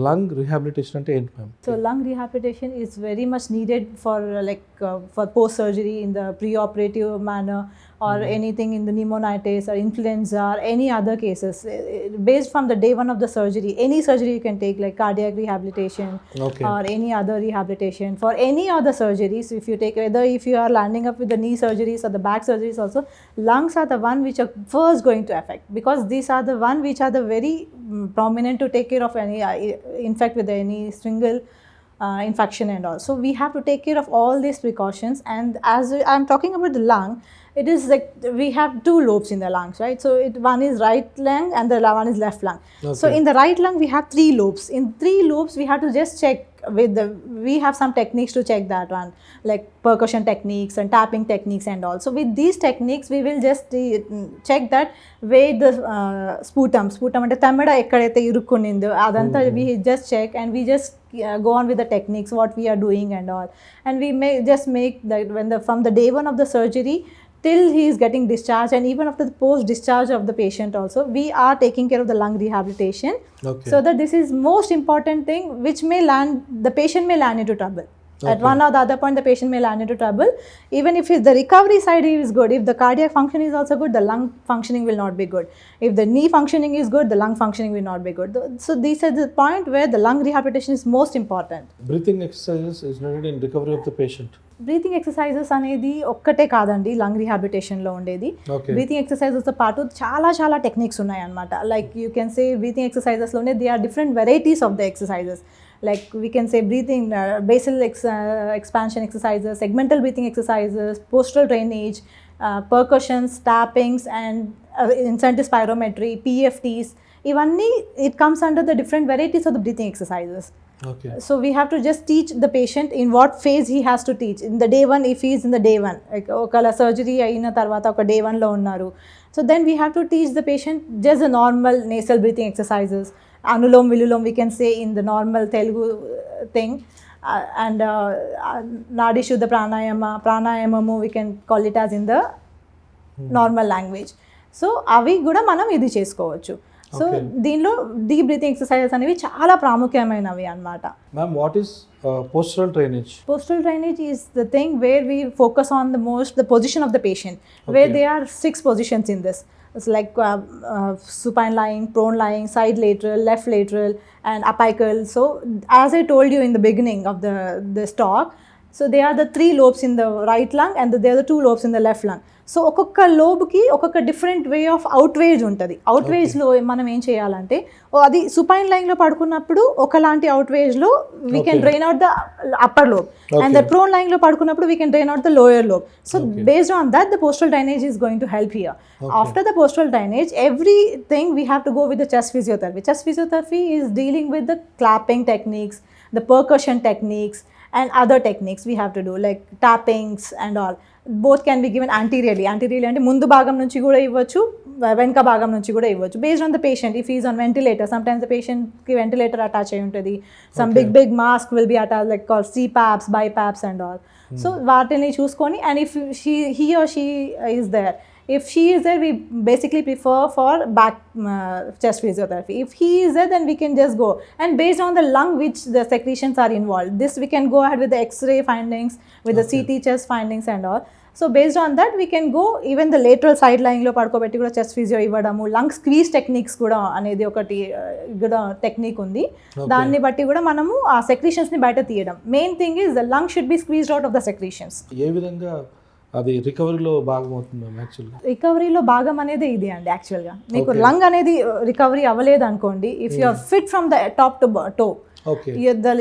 Lung rehabilitation అంటే ఏంటి ma'am? So lung rehabilitation is very much needed for for post surgery in the pre-operative manner, or anything in the pneumonitis or influenza or any other cases. Based from the day one of the surgery, any surgery you can take, like cardiac rehabilitation Okay. or any other rehabilitation. For any other surgeries, if you take, whether if you are landing up with the knee surgeries or the back surgeries also, lungs are the one which are first going to affect, because these are the one which are the very prominent to take care of any infect with any single infection and all. So we have to take care of all these precautions. And as I'm talking about the lung, it is like we have two lobes in the lungs, right? So one is right lung and the one is left lung. So Okay. in the right lung we have three lobes. In three lobes we have to just check with the, we have some techniques to check that one, like percussion techniques and tapping techniques and all. So with these techniques we will just check that where the sputum అంటే తమ్మెడ ఎక్కడైతే ఇరుక్కునిందో అదంతా we just check, and we just go on with the techniques what we are doing and all. And we may just make that when the from the day one of the surgery till he is getting discharged, and even after the post discharge of the patient also, we are taking care of the lung rehabilitation. Okay. So that this is most important thing, which may land, the patient may land into trouble. At Okay. one or the other point the patient may land into trouble. Even if the recovery side is good, if the cardiac function is also good, the lung functioning will not be good. If the knee functioning is good, the lung functioning will not be good. So these are the point where the lung rehabilitation is most important. Breathing exercises is needed in recovery of the patient. Breathing exercises అనేది ఒక్కటే కాదండి lung రిహాబిలిటేషన్లో ఉండేది. Okay. Breathing ఎక్సర్సైజెస్తో పాటు చాలా techniques ఉన్నాయి అనమాట. Like you can say breathing ఎక్సర్సైజెస్లోనే they are different varieties of the exercises. Like we can say breathing, basal expansion exercises, segmental breathing exercises, postural drainage, percussions, tappings, and incentive spirometry, PFTs. Ivanni, it comes under the different varieties of the breathing exercises. Okay. So we have to just teach the patient in what phase he has to teach. In the day one, if he is in the day one, like okala surgery ayina tarvata oka day one lo unnaru, so then we have to teach the patient just the normal nasal breathing exercises, anulom vilulom, we can say in the normal Telugu thing, and nadi shuddha pranayamamu we can call it as in the normal language. So అవి కూడా మనం ఇది చేసుకోవచ్చు. So Okay. దీనిలో deep breathing exercises అనేవి చాలా ప్రాముఖ్యమైనవి అన్నమాట. Ma'am what is postural drainage? Postural drainage is the thing where we focus on the position of the patient, where Okay. there are 6 positions in this. It's like supine lying, prone lying, side lateral, left lateral, and apical. So as I told you in the beginning of this talk, so they are the 3 lobes in the right lung, and they are the 2 lobes in the left lung. So ఒక్కొక్క లోబ్కి ఒక్కొక్క different way of అవుట్వేజ్ ఉంటుంది. అవుట్వేజ్లో మనం ఏం చేయాలంటే, అది supine లైన్లో పడుకున్నప్పుడు ఒకలాంటి అవుట్వేజ్లో we can Okay. Drain out the upper lobe, and the Okay. Prone లైన్లో పడుకున్నప్పుడు we can drain out the lower lobe. So Okay. based on that, the postural drainage is going to help here. Okay. After the postural drainage, everything we have to go with the chest physiotherapy. Chest physiotherapy is dealing with the clapping techniques, the percussion techniques, and other techniques we have to do, like tappings and all. Both can be given anteriorly అంటే ముందు భాగం నుంచి కూడా ఇవ్వచ్చు, వెనక భాగం నుంచి కూడా ఇవ్వచ్చు, based on the patient. If he is on ventilator, sometimes the patient కి ventilator attach అయి ఉంటుంది, some Okay. big mask will be attached, like called CPAPs, BiPAPs and all. So వాటిని చూసుకొని, and if he or she is there, if she is there, we basically prefer for back chest physiotherapy. If he is there, then we can just go, and based on the lung which the secretions are involved, this we can go ahead with the X-ray findings, with the Okay. CT chest findings and all. So based on that we can go, even the lateral side line లో పడుకోబెట్టి కూడా chest physio ఇవ్వడము, lung squeeze techniques కూడా అనేది ఒకటి కూడా technique ఉంది. దాన్ని బట్టి కూడా మనము ఆ సెక్రీషన్స్ ని బయట తీయడం. Main thing is the lung should be squeezed out of the secretions. ఏ విధంగా అది రికవరీలో భాగం అవుతుంది మ్యామ్ యాక్చువల్గా? రికవరీలో భాగం అనేది ఇది అండి. యాక్చువల్గా మీకు Okay. లంగ్ అనేది రికవరీ అవ్వలేదు అనుకోండి, if you are fit from the top to toe, okay.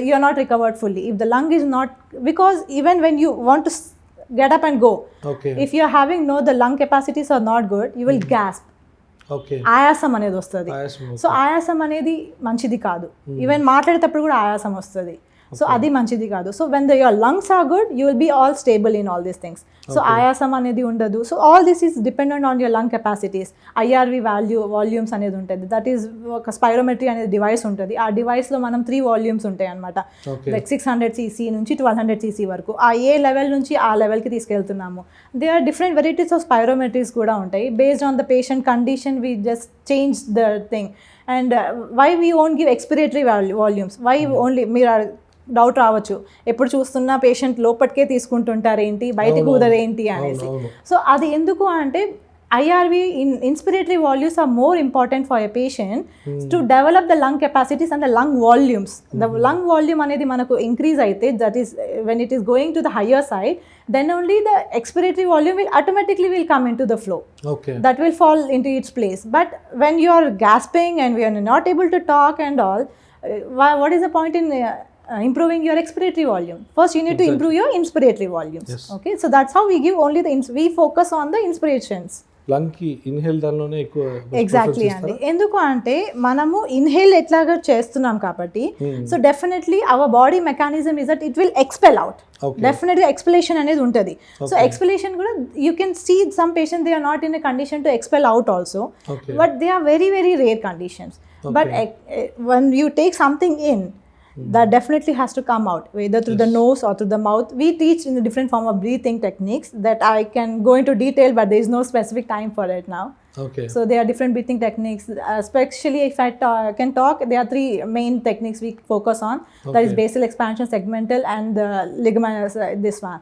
you are not recovered fully. If the lung is not, because even when you want to get up and go, okay. if you are having the lung capacities are not good, you will gasp. Okay. ఆయాసం అనేది వస్తుంది. ఆయాసం. So ఆయాసం అనేది మంచిది కాదు. Even మాట్లాడేటప్పుడు కూడా ఆయాసం వస్తుంది. సో అది మంచిది కాదు. So when your lungs are good, you will be all stable in all these things. So ఆయాసం అనేది ఉండదు. So all this is dependent on your lung capacities. IRV volumes అనేది ఉంటుంది. దట్ ఈస్ ఒక స్పైరోమెట్రీ అనేది డివైస్ ఉంటుంది. ఆ డివైస్లో మనం 3 వాల్యూమ్స్ ఉంటాయి అనమాట. Okay. లైక్ 600 cc నుంచి 1200 cc వరకు. ఆ ఏ లెవెల్ నుంచి ఆ లెవెల్కి తీసుకెళ్తున్నాము. They are different varieties of spirometries కూడా ఉంటాయి. Based on the patient condition we just change the thing. And why we won't give expiratory volumes, why only మీరు డౌట్ రావచ్చు ఎప్పుడు చూస్తున్న పేషెంట్ లోపటికే తీసుకుంటుంటారు ఏంటి బయటకు కుదరేంటి అనేసి. సో అది ఎందుకు అంటే IRV inspiratory volumes are more important for a patient to develop the lung capacities and the lung volumes. The lung volume అనేది మనకు increase అయితే, that is when it is going to the higher side, then only the expiratory volume will automatically will come into the flow. Okay. That will fall into its place. But when you are gasping and we are not able to talk and all, what is the point in improving your expiratory volume? First you need to improve your inspiratory volumes. Yes. Okay, so that's how we give only the we focus on the inspirations. Lung కి inhale దానిలోనే ఎక్కువ exactly అండి. ఎందుకు అంటే మనము inhale ఎట్లాగా చేస్తున్నాం కాబట్టి, so definitely our body mechanism is that it will expel out. డెఫినెట్గా ఎక్స్పెలేషన్ అనేది ఉంటుంది. సో ఎక్స్పెలేషన్ కూడా you can see some patient they are not in a condition to expel out also, but they are very very rare conditions. But when you take something in, that definitely has to come out either through the nose or through the mouth. We teach in a different form of breathing techniques that I can go into detail, but there is no specific time for it now. Okay. So there are different breathing techniques, especially if I can talk, there are three main techniques we focus on. That is basal expansion, segmental and ligament, this one.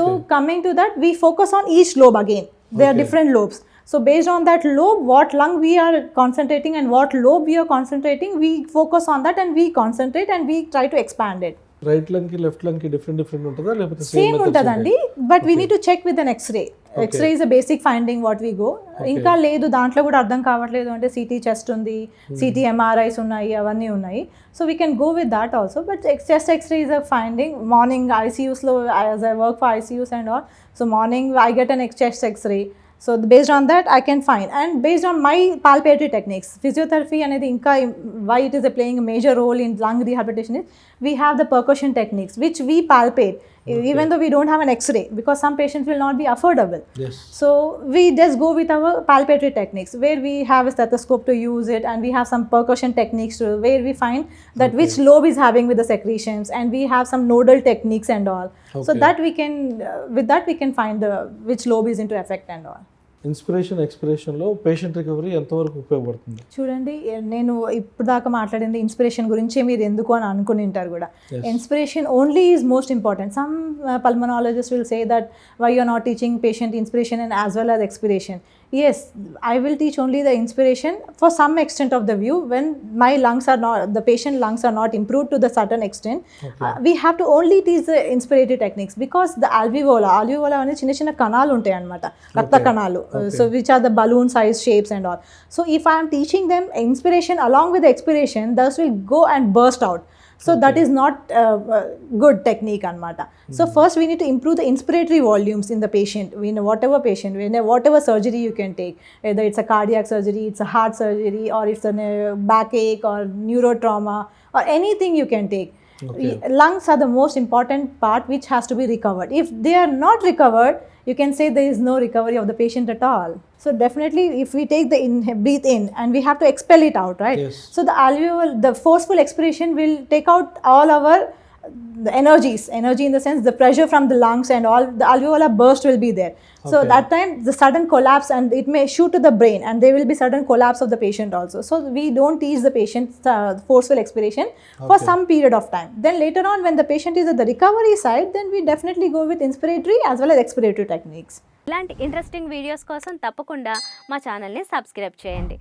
So coming to that, we focus on each lobe again. There are different lobes. So based on that lobe, what lung we are concentrating and what lobe we are concentrating, we focus on that and we concentrate and we try to expand it. Right lung కి left lung కి different ఉంటుందా లేకపోతే same ఉంటుందండి, but we need to check with an X-ray. X-ray is a basic finding what we go. ఇంకా లేదు దాంట్లో కూడా అర్థం కావట్లేదు అంటే CT చెస్ట్ ఉంది, CT MRIs ఉన్నాయి, అవన్నీ ఉన్నాయి. So we can go with that also, but chest X-ray is a finding. Morning ICUsలో as I work for ICUs and all, so morning I get an chest X-ray. So based on that I can find, and based on my palpatory techniques, physiotherapy anedi inka why it is playing a major role in lung rehabilitation is we have the percussion techniques which we palpate even though we don't have an X-ray, because some patients will not be affordable. Yes. So we just go with our palpatory techniques where we have a stethoscope to use it, and we have some percussion techniques to, where we find that which lobe is having with the secretions, and we have some nodal techniques and all. So that we can with that we can find the which lobe is into effect and all. Inspiration ఎక్స్పిరేషన్లో patient recovery ఎంతవరకు ఉపయోగపడుతుంది? చూడండి, నేను ఇప్పుడు దాకా మాట్లాడింది inspiration గురించే మీరు ఎందుకు అని అనుకుని ఉంటారు కూడా. Inspiration only is most important. Some pulmonologist will say that why you are not teaching patient inspiration and as well as expiration. Yes, I will teach only the inspiration for some extent of the view when my lungs are not, the patient lungs are not improved to the certain extent. We have to only teach the inspiratory techniques, because the alveola అనేది చిన్న చిన్న కణాలు ఉంటాయి అన్నమాట, రక్త కణాలు. So which are the balloon size shapes and all. So if I am teaching them inspiration along with the expiration, those will go and burst out. So that is not good technique anmata. So first we need to improve the inspiratory volumes in the patient. We know whatever patient, whatever surgery you can take, whether it's a cardiac surgery, it's a heart surgery, or it's a backache or neurotrauma or anything you can take. Lungs are the most important part which has to be recovered. If they are not recovered, you can say there is no recovery of the patient at all. So definitely if we take the breathe in and we have to expel it out, right? Yes. So the alveolar, the forceful expiration will take out all our the energy in the sense the pressure from the lungs and all, the alveolar burst will be there. So that time the sudden collapse, and it may shoot to the brain, and there will be sudden collapse of the patient also. So we don't teach the patient forceful expiration for some period of time. Then later on when the patient is at the recovery side, then we definitely go with inspiratory as well as expiratory techniques. ఇలాంటి interesting videos కోసం తప్పకుండా మా ఛానల్ని subscribe చేయండి.